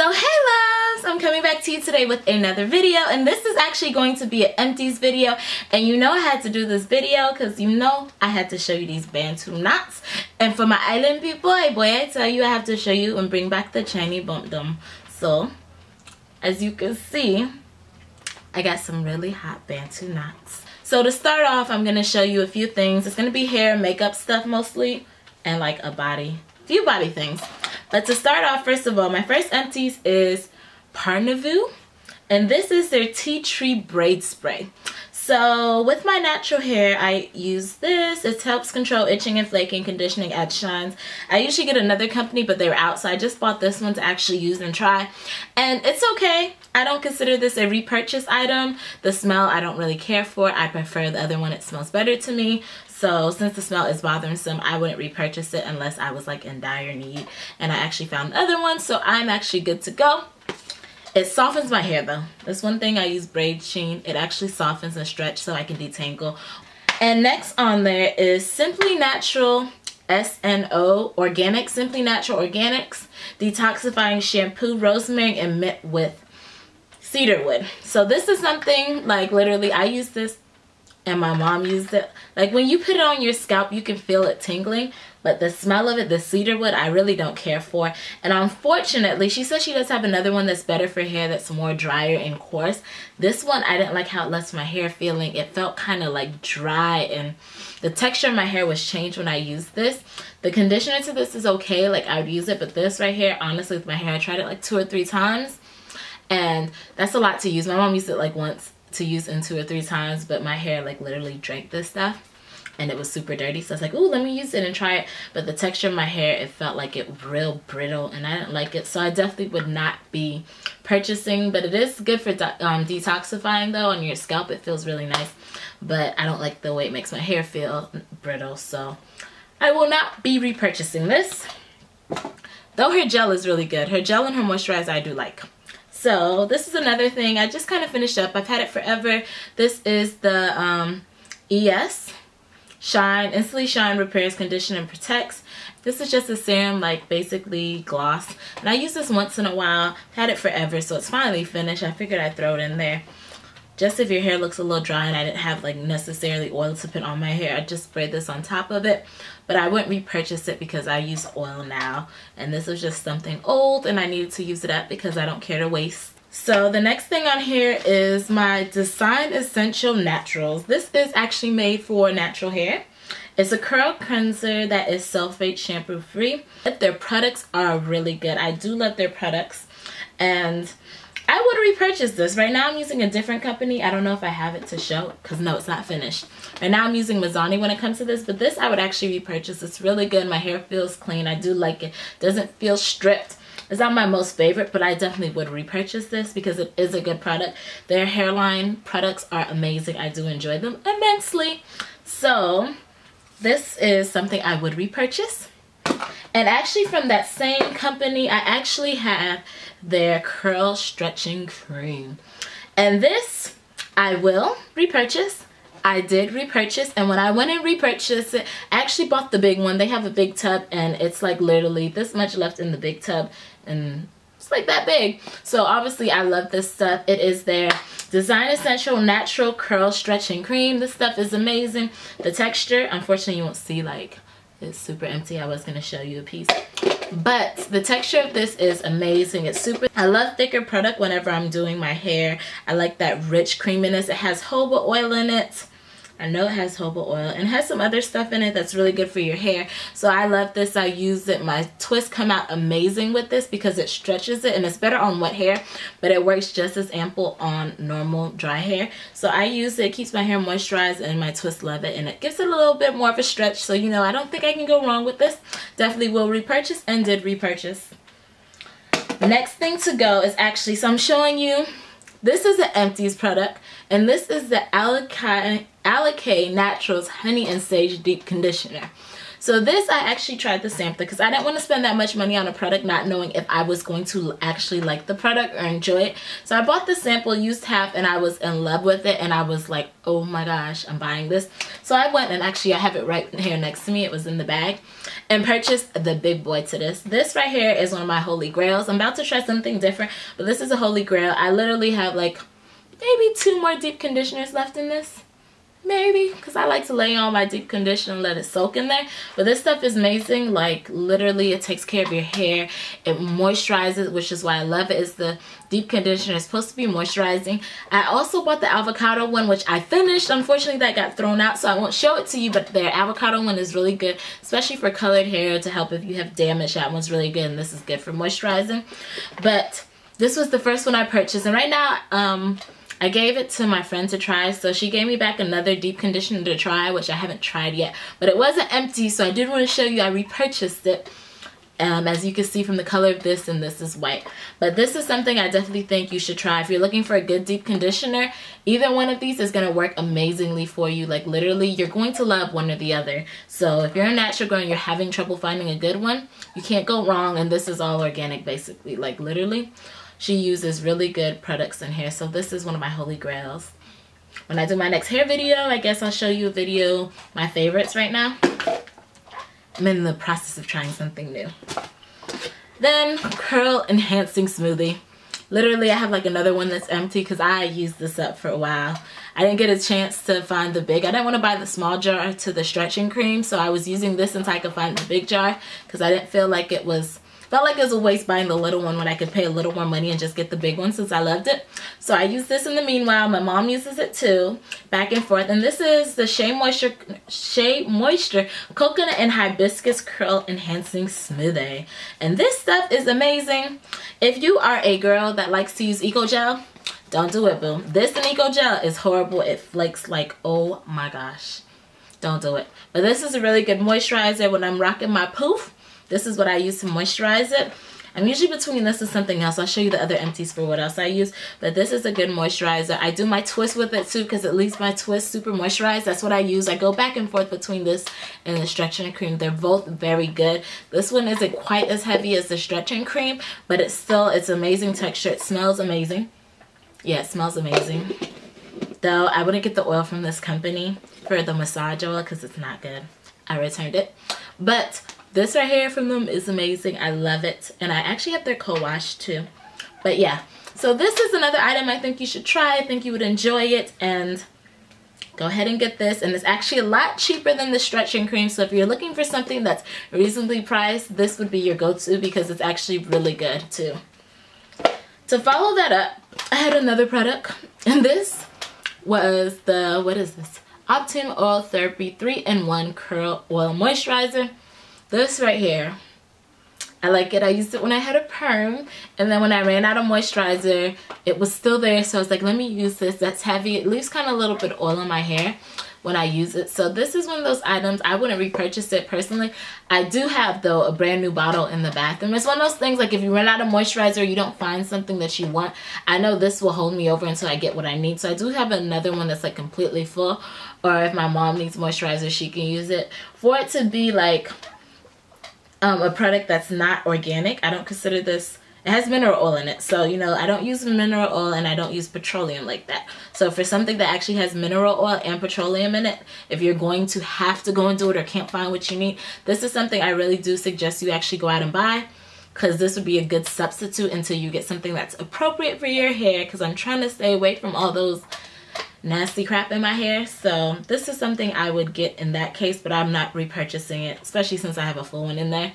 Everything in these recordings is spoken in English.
So hey loves, I'm coming back to you today with another video, and this is actually going to be an empties video. And you know I had to do this video because you know I had to show you these Bantu knots. And for my island people, hey boy, I tell you I have to show you and bring back the Chinese bump them. So as you can see, I got some really hot Bantu knots. So to start off, I'm going to show you a few things. It's going to be hair and makeup stuff mostly, and like a few body things. But to start off, first of all, my first empties is Parnavu, and this is their tea tree braid spray. So with my natural hair, I use this. It helps control itching and flaking, conditioning, adds shines. I usually get another company, but they were out, so I just bought this one to actually use and try. And it's okay. I don't consider this a repurchase item. The smell I don't really care for. I prefer the other one. It smells better to me. So since the smell is bothersome, I wouldn't repurchase it unless I was like in dire need. And I actually found the other one, so I'm actually good to go. It softens my hair though. That's one thing I use braid sheen. It actually softens and stretch so I can detangle. And next on there is Simply Natural SNO Organic, Simply Natural Organics Detoxifying Shampoo, Rosemary and Mint with Cedarwood. So this is something like literally I use this and my mom used it. Like when you put it on your scalp, you can feel it tingling, but the smell of it, the cedarwood, I really don't care for. And unfortunately, she says she does have another one that's better for hair, that's more drier and coarse. This one, I didn't like how it left my hair feeling. It felt kind of like dry, and the texture of my hair was changed when I used this. The conditioner to this is okay, like I would use it, but this right here, honestly, with my hair, I tried it like 2 or 3 times, and that's a lot to use. My mom used it like once to use in 2 or 3 times, but my hair like literally drank this stuff and it was super dirty, so I was like, ooh, let me use it and try it. But the texture of my hair, it felt like it real brittle and I didn't like it, so I definitely would not be purchasing. But it is good for detoxifying though on your scalp. It feels really nice, but I don't like the way it makes my hair feel brittle, so I will not be repurchasing this. Though her gel is really good. Her gel and her moisturizer I do like. So this is another thing I just kind of finished up. I've had it forever. This is the ES Shine, Instantly Shine Repairs, Condition and Protects. This is just a serum, like basically gloss. And I use this once in a while. Had it forever, so it's finally finished. I figured I'd throw it in there. Just if your hair looks a little dry and I didn't have like necessarily oil to put on my hair, I just sprayed this on top of it. But I wouldn't repurchase it because I use oil now. And this was just something old and I needed to use it up because I don't care to waste. So the next thing on here is my Design Essential Naturals. This is actually made for natural hair. It's a curl cleanser that is sulfate shampoo free. Their products are really good. I do love their products. And I would repurchase this. Right now I'm using a different company. I don't know if I have it to show because no, it's not finished. Right now I'm using Mazzani when it comes to this, but this I would actually repurchase. It's really good. My hair feels clean. I do like it. Doesn't feel stripped. It's not my most favorite, but I definitely would repurchase this because it is a good product. Their hairline products are amazing. I do enjoy them immensely. So this is something I would repurchase. And actually from that same company, I actually have their curl stretching cream. And this I will repurchase. I did repurchase, and when I went and repurchased it, I actually bought the big one. They have a big tub and it's like literally this much left in the big tub and it's like that big. So obviously I love this stuff. It is their Design Essential Natural Curl Stretching Cream. This stuff is amazing. The texture, unfortunately you won't see, like it's super empty. I was going to show you a piece. But the texture of this is amazing. It's super. I love thicker product whenever I'm doing my hair. I like that rich creaminess. It has jojoba oil in it. I know it has jojoba oil and it has some other stuff in it that's really good for your hair. So I love this. I use it. My twists come out amazing with this because it stretches it and it's better on wet hair, but it works just as ample on normal dry hair. So I use it. It keeps my hair moisturized and my twists love it, and it gives it a little bit more of a stretch. So you know, I don't think I can go wrong with this. Definitely will repurchase and did repurchase. Next thing to go is actually, so I'm showing you, this is an Empties product, and this is the Alakay Naturals Honey and Sage Deep Conditioner. So this, I actually tried the sampler because I didn't want to spend that much money on a product not knowing if I was going to actually like the product or enjoy it. So I bought the sample, used half, and I was in love with it, and I was like, oh my gosh, I'm buying this. So I went, and actually I have it right here next to me, it was in the bag, and purchased the big boy to this. This right here is one of my holy grails. I'm about to try something different, but this is a holy grail. I literally have like maybe 2 more deep conditioners left in this. Maybe, because I like to lay on my deep conditioner and let it soak in there. But this stuff is amazing. Like, literally, it takes care of your hair. It moisturizes, which is why I love it. It's the deep conditioner. It's supposed to be moisturizing. I also bought the avocado one, which I finished. Unfortunately, that got thrown out, so I won't show it to you. But their avocado one is really good, especially for colored hair, to help if you have damage. That one's really good, and this is good for moisturizing. But this was the first one I purchased. And right now, I gave it to my friend to try, so she gave me back another deep conditioner to try, which I haven't tried yet. But it wasn't empty, so I did want to show you I repurchased it. As you can see from the color of this, and this is white. But this is something I definitely think you should try. If you're looking for a good deep conditioner, either one of these is going to work amazingly for you. Like, literally, you're going to love one or the other. So if you're a natural girl and you're having trouble finding a good one, you can't go wrong. And this is all organic, basically. Like, literally. She uses really good products in here. So this is one of my holy grails. When I do my next hair video, I guess I'll show you a video, my favorites right now. I'm in the process of trying something new. Then, curl enhancing smoothie. Literally, I have like another one that's empty because I used this up for a while. I didn't get a chance to find the big. I didn't want to buy the small jar to the stretching cream, so I was using this until I could find the big jar because I didn't feel like it was... Felt like it was a waste buying the little one when I could pay a little more money and just get the big one since I loved it. So I use this in the meanwhile. My mom uses it too, back and forth. And this is the Shea Moisture Coconut and Hibiscus Curl Enhancing Smoothie. And this stuff is amazing. If you are a girl that likes to use Eco Gel, don't do it, boo. This and Eco Gel is horrible. It flakes like, oh my gosh. Don't do it. But this is a really good moisturizer when I'm rocking my poof. This is what I use to moisturize it. I'm usually between this and something else. I'll show you the other empties for what else I use. But this is a good moisturizer. I do my twist with it too because it leaves my twist super moisturized. That's what I use. I go back and forth between this and the stretching cream. They're both very good. This one isn't quite as heavy as the stretching cream, but it's amazing texture. It smells amazing. Yeah, it smells amazing. Though I wouldn't get the oil from this company for the massage oil because it's not good. I returned it. But this right here from them is amazing. I love it. And I actually have their co-wash too. But yeah. So this is another item I think you should try. I think you would enjoy it. And go ahead and get this. And it's actually a lot cheaper than the stretching cream. So if you're looking for something that's reasonably priced, this would be your go-to because it's actually really good too. To follow that up, I had another product. And this was the, what is this? Optim Oil Therapy 3-in-1 Curl Oil Moisturizer. This right here, I like it. I used it when I had a perm, and then when I ran out of moisturizer, it was still there. So I was like, let me use this. That's heavy. It leaves kind of a little bit of oil on my hair when I use it. So this is one of those items. I wouldn't repurchase it personally. I do have, though, a brand new bottle in the bathroom. It's one of those things, like if you run out of moisturizer, you don't find something that you want. I know this will hold me over until I get what I need. So I do have another one that's like completely full. Or if my mom needs moisturizer, she can use it. For it to be like a product that's not organic, I don't consider this. It has mineral oil in it, so you know I don't use mineral oil and I don't use petroleum like that. So for something that actually has mineral oil and petroleum in it, if you're going to have to go and do it or can't find what you need, this is something I really do suggest you actually go out and buy, because this would be a good substitute until you get something that's appropriate for your hair, because I'm trying to stay away from all those nasty crap in my hair. So this is something I would get in that case, but I'm not repurchasing it, especially since I have a full one in there.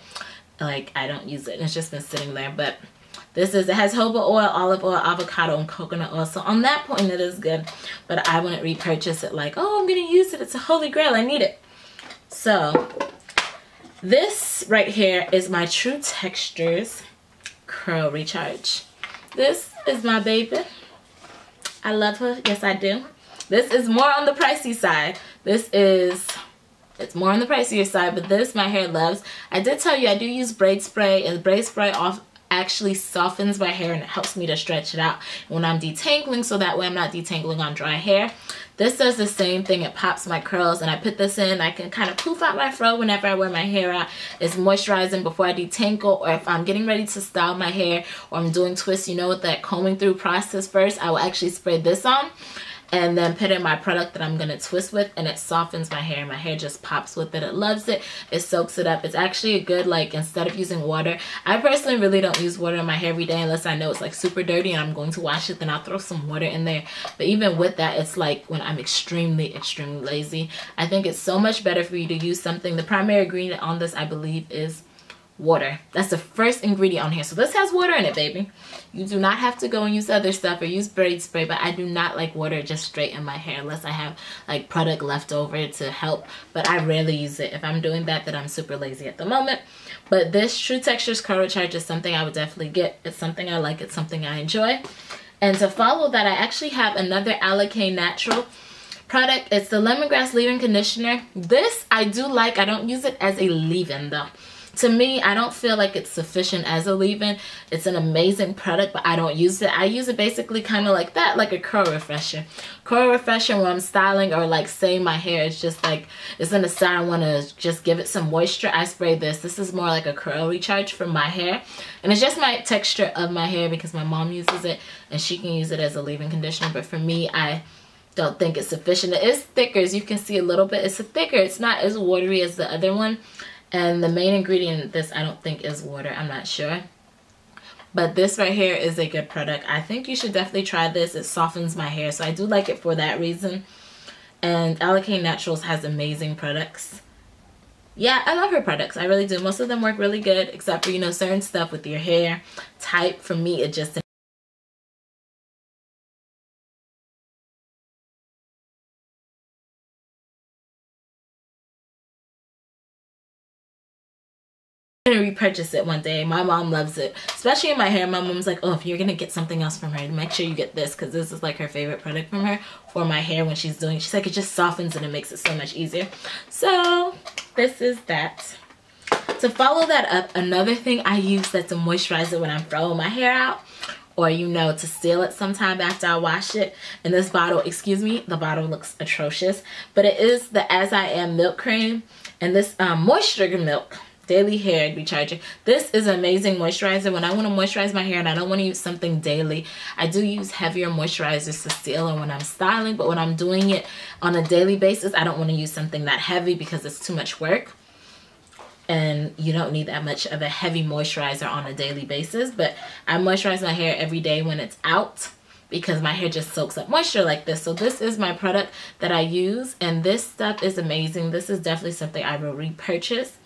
Like, I don't use it and it's just been sitting there. But this is, it has jojoba oil, olive oil, avocado, and coconut oil. So on that point it is good, but I wouldn't repurchase it like, oh, I'm gonna use it, it's a holy grail, I need it. So this right here is my True Textures Curl Recharge. This is my baby. I love her. Yes, I do. This is more on the pricey side. It's more on the pricier side, but this my hair loves. I did tell you I do use braid spray, and braid spray actually softens my hair and it helps me to stretch it out when I'm detangling, so that way I'm not detangling on dry hair. This does the same thing. It pops my curls, and I put this in. I can kind of poof out my fro whenever I wear my hair out. It's moisturizing before I detangle, or if I'm getting ready to style my hair or I'm doing twists, you know, with that combing through process first, I will actually spray this on and then put in my product that I'm going to twist with, and it softens my hair. My hair just pops with it. It loves it. It soaks it up. It's actually a good, like, instead of using water, I personally really don't use water in my hair every day unless I know it's like super dirty and I'm going to wash it, then I'll throw some water in there. But even with that, it's like when I'm extremely lazy, I think it's so much better for you to use something. The primary ingredient on this, I believe, is water. That's the first ingredient on here. So this has water in it, baby. You do not have to go and use other stuff or use braid spray, but I do not like water just straight in my hair unless I have like product left over to help, but I rarely use it. If I'm doing that, then I'm super lazy at the moment. But this True Textures Curl Recharge is something I would definitely get. It's something I like. It's something I enjoy. And to follow that, I actually have another Alake Natural product. It's the Lemongrass Leave-In Conditioner. This I do like. I don't use it as a leave-in though. To me, I don't feel like it's sufficient as a leave-in. It's an amazing product, but I don't use it. I use it basically kind of like that, like a curl refresher. Curl refresher when I'm styling, or like say my hair is just like, it's in a style I want to just give it some moisture, I spray this. This is more like a curl recharge for my hair. And it's just my texture of my hair because my mom uses it and she can use it as a leave-in conditioner. But for me, I don't think it's sufficient. It is thicker, as you can see a little bit. It's thicker. It's not as watery as the other one. And the main ingredient in this, I don't think, is water. I'm not sure. But this right here is a good product. I think you should definitely try this. It softens my hair, so I do like it for that reason. And Alake Naturals has amazing products. Yeah, I love her products. I really do. Most of them work really good, except for, you know, certain stuff with your hair type. For me, it just gonna repurchase it one day. My mom loves it, especially in my hair. My mom's like, oh, if you're gonna get something else from her, make sure you get this, because this is like her favorite product from her for my hair when she's doing. She's like, it just softens and it makes it so much easier. So this is that. To follow that up, another thing I use that's a moisturizer when I'm throwing my hair out, or, you know, to seal it sometime after I wash it. And this bottle, excuse me, the bottle looks atrocious, but it is the As I Am Milk Cream, and this Moisture Milk Daily Hair Recharger. This is an amazing moisturizer when I want to moisturize my hair and I don't want to use something daily. I do use heavier moisturizers to seal and when I'm styling, but when I'm doing it on a daily basis, I don't want to use something that heavy because it's too much work. And you don't need that much of a heavy moisturizer on a daily basis. But I moisturize my hair every day when it's out because my hair just soaks up moisture like this. So this is my product that I use, and this stuff is amazing. This is definitely something I will repurchase.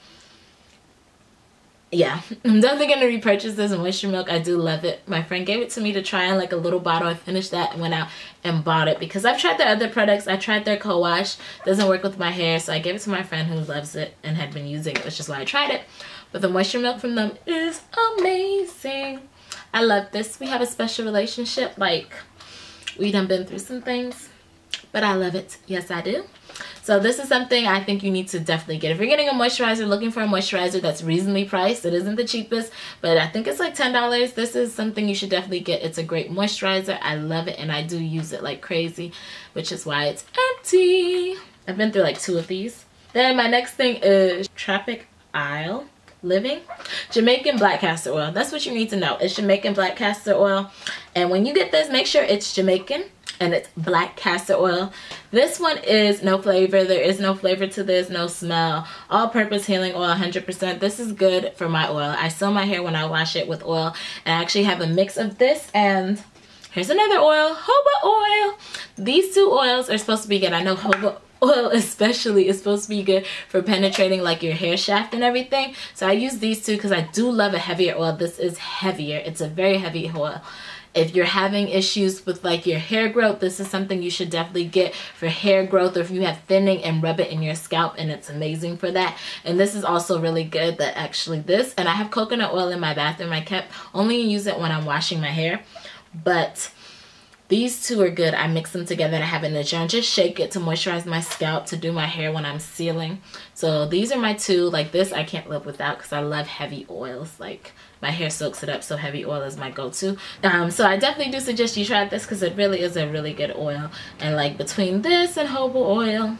Yeah, I'm definitely going to repurchase this Moisture Milk. I do love it. My friend gave it to me to try in like a little bottle. I finished that and went out and bought it because I've tried their other products. I tried their co-wash. Doesn't work with my hair, so I gave it to my friend who loves it and had been using it, which is why I tried it. But the Moisture Milk from them is amazing. I love this. We have a special relationship. Like, we done been through some things, but I love it. Yes, I do. So this is something I think you need to definitely get. If you're getting a moisturizer, looking for a moisturizer that's reasonably priced, it isn't the cheapest, but I think it's like $10. This is something you should definitely get. It's a great moisturizer. I love it, and I do use it like crazy, which is why it's empty. I've been through like 2 of these. Then my next thing is Tropic Isle Living Jamaican black castor oil. That's what you need to know. It's Jamaican black castor oil, and when you get this, make sure it's Jamaican and it's black castor oil. This one is no flavor. There is no flavor to this, no smell. All-purpose healing oil, 100%. This is good for my oil. I seal my hair when I wash it with oil, and I actually have a mix of this, and here's another oil, jojoba oil. These 2 oils are supposed to be good. I know jojoba oil especially is supposed to be good for penetrating like your hair shaft and everything. So I use these 2 because I do love a heavier oil. This is heavier. It's a very heavy oil. If you're having issues with like your hair growth, this is something you should definitely get for hair growth, or if you have thinning, and rub it in your scalp, and it's amazing for that. And this is also really good, that actually this, and I have coconut oil in my bathroom. I kept only use it when I'm washing my hair, but these 2 are good. I mix them together and I have it in a jar and just shake it to moisturize my scalp, to do my hair when I'm sealing. So these are my 2. Like this I can't live without because I love heavy oils. Like, my hair soaks it up, so heavy oil is my go-to. So I definitely do suggest you try this because it really is a really good oil. And like between this and jojoba oil,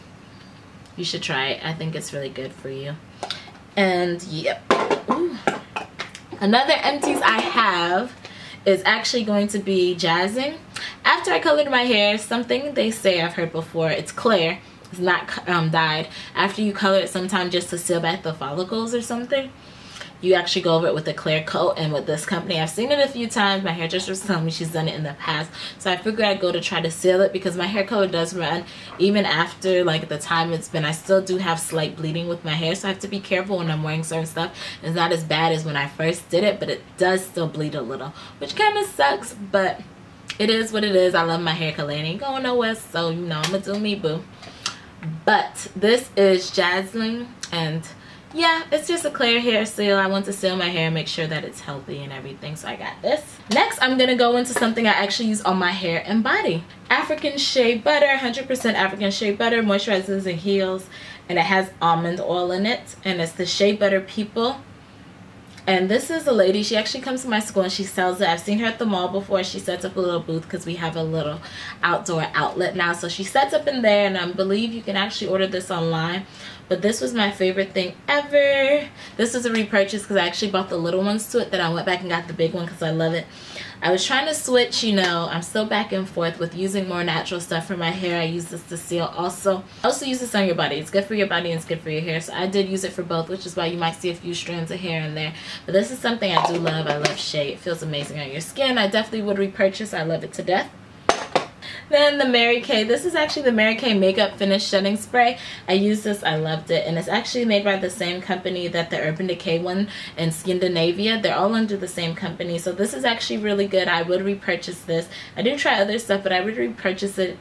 you should try it. I think it's really good for you. And yep. Ooh. Another Empties I have is actually going to be jazzing. After I colored my hair, something they say I've heard before, it's clear, it's not dyed. After you color it, sometimes just to seal back the follicles or something, you actually go over it with a clear coat. And with this company, I've seen it a few times. My hairdresser was telling me she's done it in the past, so I figured I'd go to try to seal it because my hair color does run even after like the time it's been. I still do have slight bleeding with my hair, so I have to be careful when I'm wearing certain stuff. It's not as bad as when I first did it, but it does still bleed a little, which kind of sucks, but it is what it is. I love my hair color. It ain't going nowhere, so you know I'm gonna do me, boo. But this is jazzing, and yeah, it's just a clear hair seal. I want to seal my hair, make sure that it's healthy and everything, so I got this. Next, I'm gonna go into something I actually use on my hair and body. African shea butter, 100% African shea butter, moisturizes and heals, and it has almond oil in it, and it's the Shea Butter People. And this is a lady, she actually comes to my school and she sells it. I've seen her at the mall before. She sets up a little booth because we have a little outdoor outlet now. So she sets up in there, and I believe you can actually order this online. But this was my favorite thing ever. This was a repurchase because I actually bought the little ones to it. Then I went back and got the big one because I love it. I was trying to switch, you know, I'm still back and forth with using more natural stuff for my hair. I use this to seal also. I also use this on your body. It's good for your body and it's good for your hair. So I did use it for both, which is why you might see a few strands of hair in there. But this is something I do love. I love shea. It feels amazing on your skin. I definitely would repurchase. I love it to death. Then the Mary Kay. This is actually the Mary Kay Makeup Finish Shedding Spray. I used this. I loved it. And it's actually made by the same company that the Urban Decay one and Scandinavia. They're all under the same company. So this is actually really good. I would repurchase this. I do try other stuff, but I would repurchase it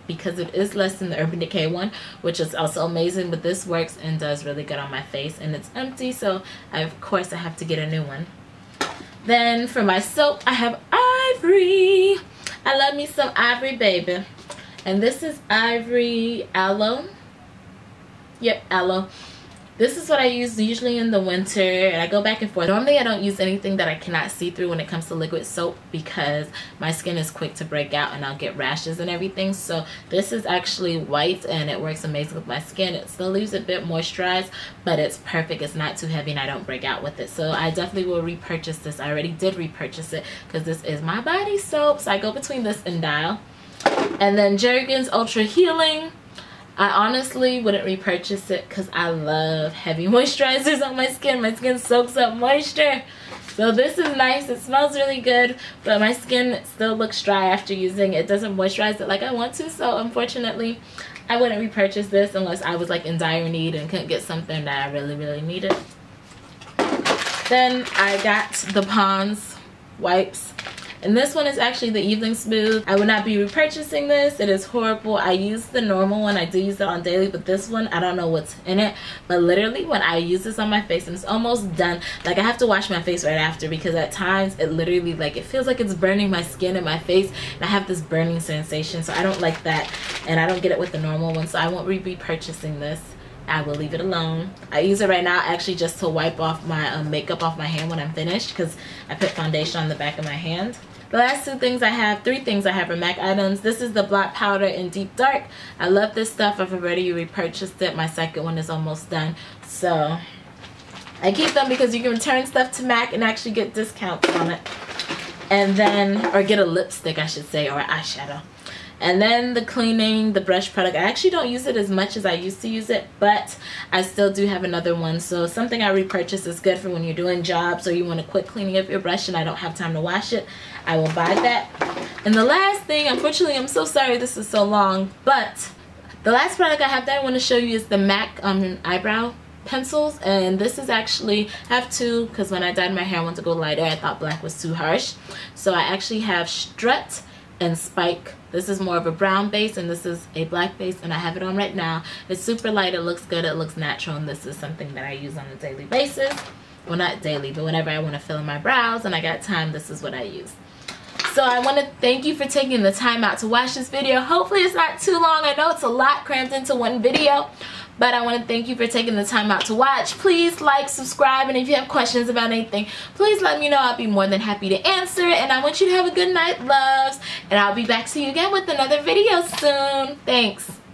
because it is less than the Urban Decay one, which is also amazing. But this works and does really good on my face. And it's empty, so of course I have to get a new one. Then for my soap, I have Ivory. I love me some Ivory, baby. And this is Ivory Aloe. Yep, aloe. This is what I use usually in the winter, and I go back and forth. Normally I don't use anything that I cannot see through when it comes to liquid soap because my skin is quick to break out and I'll get rashes and everything. So this is actually white and it works amazing with my skin. It still leaves a bit moisturized, but it's perfect. It's not too heavy and I don't break out with it. So I definitely will repurchase this. I already did repurchase it because this is my body soap. So I go between this and Dial. And then Jergens Ultra Healing. I honestly wouldn't repurchase it because I love heavy moisturizers on my skin. My skin soaks up moisture. So this is nice. It smells really good, but my skin still looks dry after using it. It doesn't moisturize it like I want to, so unfortunately, I wouldn't repurchase this unless I was like in dire need and couldn't get something that I really, really needed. Then I got the Pond's wipes. And this one is actually the Evening Smooth. I would not be repurchasing this. It is horrible. I use the normal one. I do use it on daily, but this one, I don't know what's in it. But literally, when I use this on my face, and it's almost done, like I have to wash my face right after because at times it literally, like, it feels like it's burning my skin and my face. And I have this burning sensation, so I don't like that. And I don't get it with the normal one, so I won't be repurchasing this. I will leave it alone. I use it right now actually just to wipe off my makeup off my hand when I'm finished because I put foundation on the back of my hand. The last three things I have are MAC items. This is the Blot Powder in Deep Dark. I love this stuff. I've already repurchased it. My second one is almost done. So I keep them because you can return stuff to MAC and actually get discounts on it. And then, or get a lipstick I should say, or eyeshadow. And then the cleaning, the brush product. I actually don't use it as much as I used to use it, but I still do have another one. So something I repurchase is good for when you're doing jobs or you want a quick cleaning of your brush and I don't have time to wash it. I will buy that. And the last thing, unfortunately, I'm so sorry this is so long, but the last product I have that I want to show you is the MAC eyebrow pencils. And this is actually, I have two because when I dyed my hair I wanted to go lighter. I thought black was too harsh. So I actually have Strut and Spike. This is more of a brown base and this is a black base and I have it on right now. It's super light, it looks good, it looks natural, and this is something that I use on a daily basis. Well, not daily, but whenever I want to fill in my brows and I got time, this is what I use. So I want to thank you for taking the time out to watch this video. Hopefully it's not too long. I know it's a lot crammed into one video, but I want to thank you for taking the time out to watch. Please like, subscribe, and if you have questions about anything, please let me know. I'll be more than happy to answer. And I want you to have a good night, loves. And I'll be back to you again with another video soon. Thanks.